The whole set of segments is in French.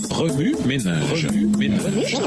Remue ménage. Remue ménage.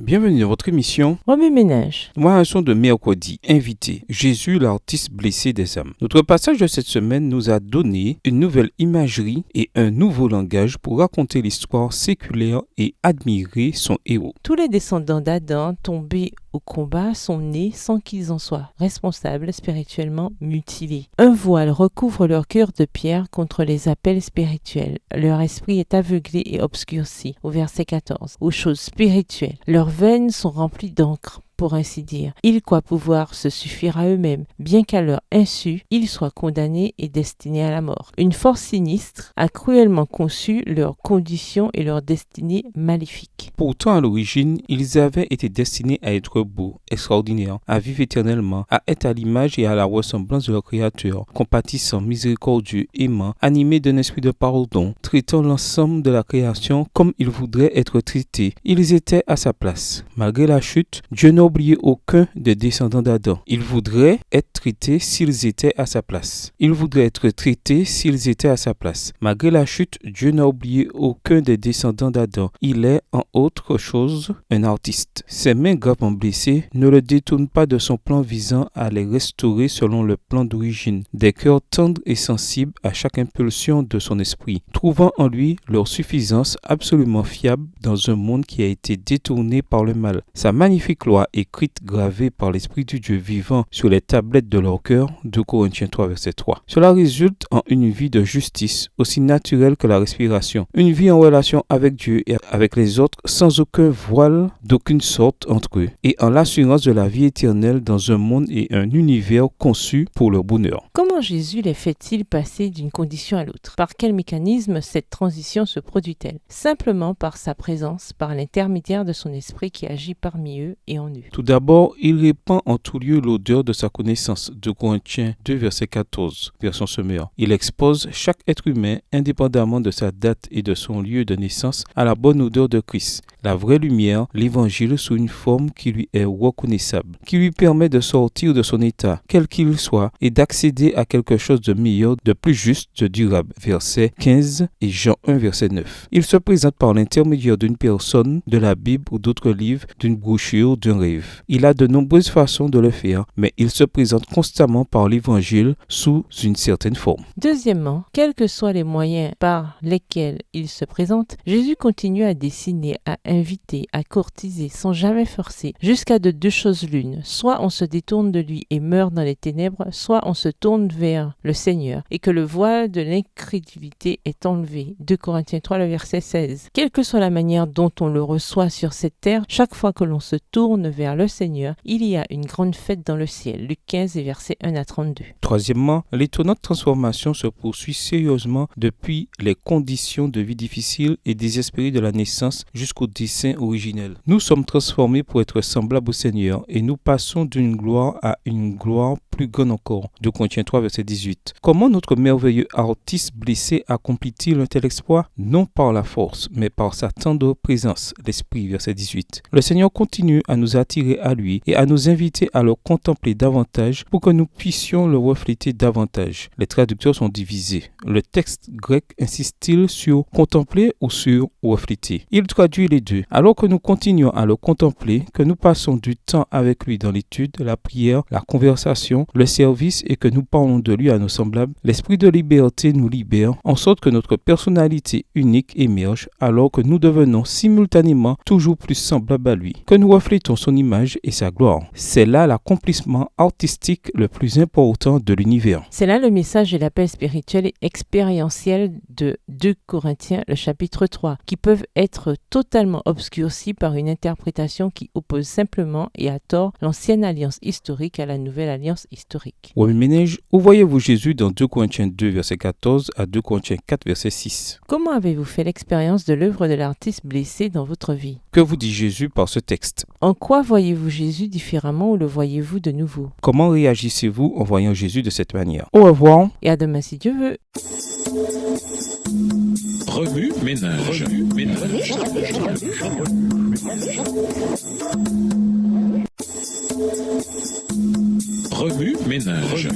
Bienvenue dans votre émission Remue ménage. Moi, un son de mercredi, invité, Jésus l'artiste blessé des âmes. Notre passage de cette semaine nous a donné une nouvelle imagerie et un nouveau langage pour raconter l'histoire séculaire et admirer son héros. Tous les descendants d'Adam tombés au combat sont nés sans qu'ils en soient responsables spirituellement mutilés. Un voile recouvre leur cœur de pierre contre les appels spirituels. Leur esprit est aveuglé et obscurci, au verset 14, aux choses spirituelles. Leurs veines sont remplies d'encre, pour ainsi dire. Ils croient pouvoir se suffire à eux-mêmes, bien qu'à leur insu, ils soient condamnés et destinés à la mort. Une force sinistre a cruellement conçu leurs conditions et leur destinée maléfique. Pourtant, à l'origine, ils avaient été destinés à être beaux, extraordinaires, à vivre éternellement, à être à l'image et à la ressemblance de leur Créateur, compatissant, miséricordieux, aimant, animés d'un esprit de pardon, traitant l'ensemble de la création comme ils voudraient être traités. Ils étaient à sa place. Malgré la chute, Dieu n'a oublié aucun des descendants d'Adam. Ils voudraient être traités s'ils étaient à sa place. Ils voudraient être traités s'ils étaient à sa place. Malgré la chute, Dieu n'a oublié aucun des descendants d'Adam. Il est, en autre chose, un artiste. Ses mains gravement blessées ne le détournent pas de son plan visant à les restaurer selon le plan d'origine. Des cœurs tendres et sensibles à chaque impulsion de son esprit, trouvant en lui leur suffisance absolument fiable dans un monde qui a été détourné par le mal. Sa magnifique loi écrite gravée par l'Esprit du Dieu vivant sur les tablettes de leur cœur, 2 Corinthiens 3, verset 3. Cela résulte en une vie de justice, aussi naturelle que la respiration. Une vie en relation avec Dieu et avec les autres, sans aucun voile d'aucune sorte entre eux, et en l'assurance de la vie éternelle dans un monde et un univers conçus pour leur bonheur. Comment Jésus les fait-il passer d'une condition à l'autre? Par quel mécanisme cette transition se produit-elle? Simplement par sa présence, par l'intermédiaire de son esprit qui agit parmi eux et en eux. Tout d'abord, il répand en tout lieu l'odeur de sa connaissance, 2 Corinthiens 2, verset 14, version Semeur. Il expose chaque être humain, indépendamment de sa date et de son lieu de naissance, à la bonne odeur de Christ, la vraie lumière, l'évangile sous une forme qui lui est reconnaissable, qui lui permet de sortir de son état, quel qu'il soit, et d'accéder à quelque chose de meilleur, de plus juste, de durable, verset 15 et Jean 1, verset 9. Il se présente par l'intermédiaire d'une personne, de la Bible ou d'autres livres, d'une brochure, d'un rêve. Il a de nombreuses façons de le faire, mais il se présente constamment par l'évangile sous une certaine forme. Deuxièmement, quels que soient les moyens par lesquels il se présente, Jésus continue à dessiner, à inviter, à courtiser sans jamais forcer, jusqu'à de deux choses l'une. Soit on se détourne de lui et meurt dans les ténèbres, soit on se tourne vers le Seigneur et que le voile de l'incrédulité est enlevé. 2 Corinthiens 3, le verset 16. Quelle que soit la manière dont on le reçoit sur cette terre, chaque fois que l'on se tourne vers le Seigneur, il y a une grande fête dans le ciel. Luc 15 et versets 1 à 32. Troisièmement, l'étonnante transformation se poursuit sérieusement depuis les conditions de vie difficiles et désespérées de la naissance jusqu'au dessein originel. Nous sommes transformés pour être semblables au Seigneur et nous passons d'une gloire à une gloire plus grande encore. 2 Corinthiens 3, verset 18. Comment notre merveilleux artiste blessé accomplit-il un tel exploit? Non par la force, mais par sa tendre présence, l'Esprit, verset 18. Le Seigneur continue à nous attirer à lui et à nous inviter à le contempler davantage pour que nous puissions le refléter davantage. Les traducteurs sont divisés. Le texte grec insiste-t-il sur contempler ou sur refléter? Il traduit les deux. Alors que nous continuons à le contempler, que nous passons du temps avec lui dans l'étude, la prière, la conversation, le service et que nous parlons de lui à nos semblables, l'esprit de liberté nous libère en sorte que notre personnalité unique émerge alors que nous devenons simultanément toujours plus semblables à lui, que nous reflétons son image et sa gloire. C'est là l'accomplissement artistique le plus important de l'univers. C'est là le message et l'appel spirituel et expérientiel de 2 Corinthiens, le chapitre 3, qui peuvent être totalement obscurcis par une interprétation qui oppose simplement et à tort l'ancienne alliance historique à la nouvelle alliance historique. Remue ménage, où voyez-vous Jésus dans 2 Corinthiens 2, verset 14 à 2 Corinthiens 4, verset 6? Comment avez-vous fait l'expérience de l'œuvre de l'artiste blessé dans votre vie? Que vous dit Jésus par ce texte? En quoi voyez-vous Jésus différemment ou le voyez-vous de nouveau? Comment réagissez-vous en voyant Jésus de cette manière? Au revoir. Et à demain si Dieu veut. Remue ménage. Remue-ménage.